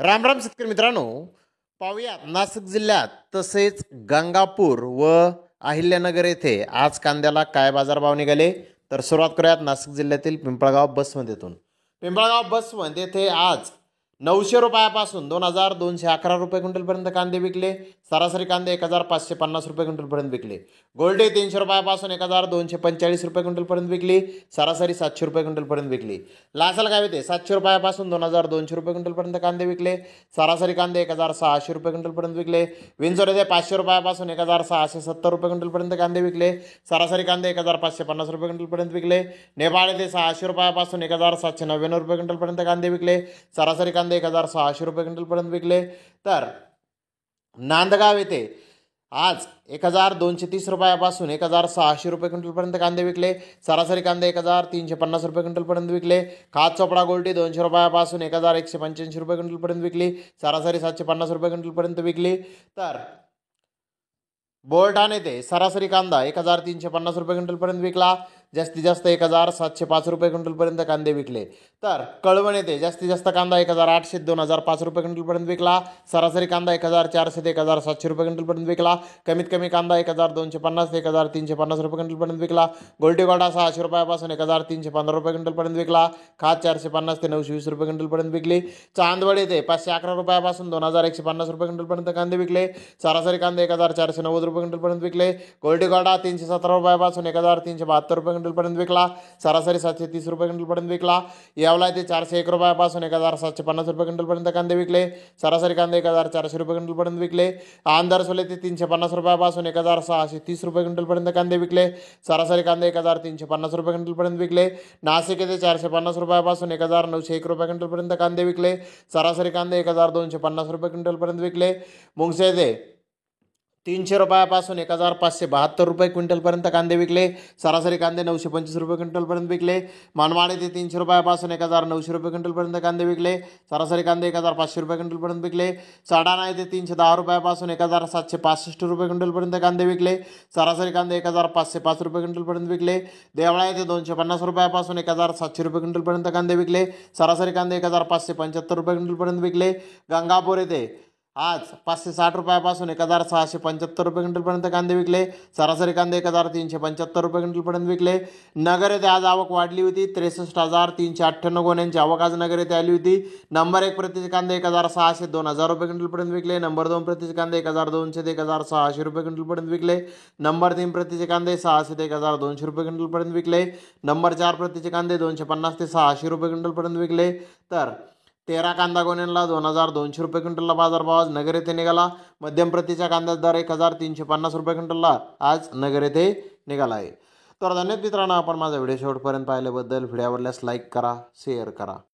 राम राम शेतकरी मित्रांनो, पाहूयात नाशिक जिल्ह्यात तसेच गंगापूर व अहिल्यानगर येथे आज कांद्याला काय बाजारभाव निघाले. तर सुरुवात करूयात नाशिक जिल्ह्यातील पिंपळगाव बसमध्येतून. पिंपळगाव बसमध्ये येथे आज 900 रुपयापासून 2211 रुपये क्विंटलपर्यंत कांदे विकले. सरासरी कांदे 1550 रुपये क्विंटलपर्यंत विकले. गोल्डे 300 रुपयापासून 1245 रुपये क्विंटलपर्यंत विकली. सरासरी 700 रुपये क्विंटलपर्यंत विकली. लासलगाव येथे 700 रुपयापासून 2200 रुपये क्विंटलपर्यंत कांदे विकले. सरासरी कांदे 1600 रुपये क्विंटलपर्यंत विकले. विंचोर येथे 500 रुपयापासून 1670 रुपये क्विंटलपर्यंत कांदे विकले. सरासरी कांदे 1550 रुपये क्विंटलपर्यंत विकले. नेपाळ येथे 600 रुपयापासून 1799 रुपये क्विंटलपर्यंत कांदे विकले. सरासरी कांदे 1600 रुपये क्विंटलपर्यंत विकले. तर नांदगाव येथे आज 1230 रुपयापासून 1600 रुपये क्विंटलपर्यंत कांदे विकले. सरासरी कांदे 1350 रुपये क्विंटलपर्यंत विकले. खात चोपडा गोल्टी 200 रुपयापासून 1185 रुपये क्विंटलपर्यंत विकली. सरासरी 750 रुपये क्विंटलपर्यंत विकली. तर बोलढाणा येथे सरासरी कांदा 1350 रुपये क्विंटलपर्यंत विकला. जास्तीत जास्त 1705 रुपये क्विंटलपर्यंत कांदे विकले. तर कळवण येथे जास्तीत जास्त कांदा 1800 ते 2005 रुपये क्विंटलपर्यंत विकला. सरासरी कांदा 1400 ते 1700 रुपये क्विंटलपर्यंत विकला. कमीत कमी कांदा 1250 ते 1350 रुपये क्विंटलपर्यंत विकला. गोल्टीगोडा 600 रुपयापासून 1315 रुपये क्विंटलपर्यंत विकला. खात 450 ते 920 रुपये क्विंटलपर्यंत विकली. चांदवड येथे 511 रुपयापासून 2150 रुपये क्विंटलपर्यंत कांदे विकले. सरासरी कांदे 1490 रुपये क्विंटलपर्यंत विकले. गोल्टीगोडा 317 रुपयापासून 1372 रुपये क्विंटलपर्यंत विकला. सरासरी 730 रुपये क्विंटलपर्यंत विकला. येवला येथे 401 रुपयापासून 1750 रुपये क्विंटलपर्यंत कांदे विकले. सरासरी कांदे 1400 रुपये क्विंटलपर्यंत विकले. आंधरसोल येथे 350 रुपयापासून 1630 रुपये क्विंटलपर्यंत कांदे विकले. सरासरी कांदे 1350 रुपये क्विंटलपर्यंत विकले. नाशिक येथे 450 रुपयापासून 1901 रुपये क्विंटलपर्यंत कांदे विकले. सरासरी कांदे 1250 रुपये क्विंटलपर्यंत विकले. मुंगसे येथे 300 रुपयापासून 1572 रुपये क्विंटलपर्यंत कांदे विकले. सरासरी कांदे 925 रुपये क्विंटलपर्यंत विकले. मानवाड येथे 300 रुपयापासून 1900 रुपये क्विंटलपर्यंत कांदे विकले. सरासरी कांदे 1500 रुपये क्विंटलपर्यंत विकले. साडाणा येथे 310 रुपयापासून 1765 रुपये क्विंटलपर्यंत कांदे विकले. सरासरी कांदे 1505 रुपये क्विंटलपर्यंत विकले. देवळा येथे 250 रुपयापासून 1700 रुपये क्विंटलपर्यंत कांदे विकले. सरासरी कांदे 1575 रुपये क्विंटलपर्यंत विकले. गंगापूर येथे आज 560 रुपयापासून 1675 रुपये क्विंटलपर्यंत कांदे विकले. सरासरी कांदे 1375 रुपये क्विंटलपर्यंत विकले. नगर येथे आज आवक वाढली होती. 63,398 गोण्यांची आवक आज नगर येथे आली होती. नंबर 1 प्रतीचे कांदे 1600 ते 2000 रुपये क्विंटलपर्यंत विकले. नंबर 2 प्रतीचे कांदे 1200 ते 1600 रुपये क्विंटलपर्यंत विकले. नंबर 3 प्रतीचे कांदे 600 ते 1200 रुपये क्विंटलपर्यंत विकले. नंबर 4 प्रतीचे कांदे 250 ते 600 रुपये क्विंटलपर्यंत विकले. तर 13 कांदा गोण्यांना 2200 रुपये क्विंटलला बाजारभाव आज नगर येथे निघाला. मध्यम प्रतीच्या कांद्याचा दर 1350 रुपये क्विंटलला आज नगर येथे निघाला आहे. तर धन्यवाद मित्रांनो, आपण माझा व्हिडिओ शेवटपर्यंत पाहिल्याबद्दल. व्हिडिओ आवडल्यास लाईक करा, शेअर करा.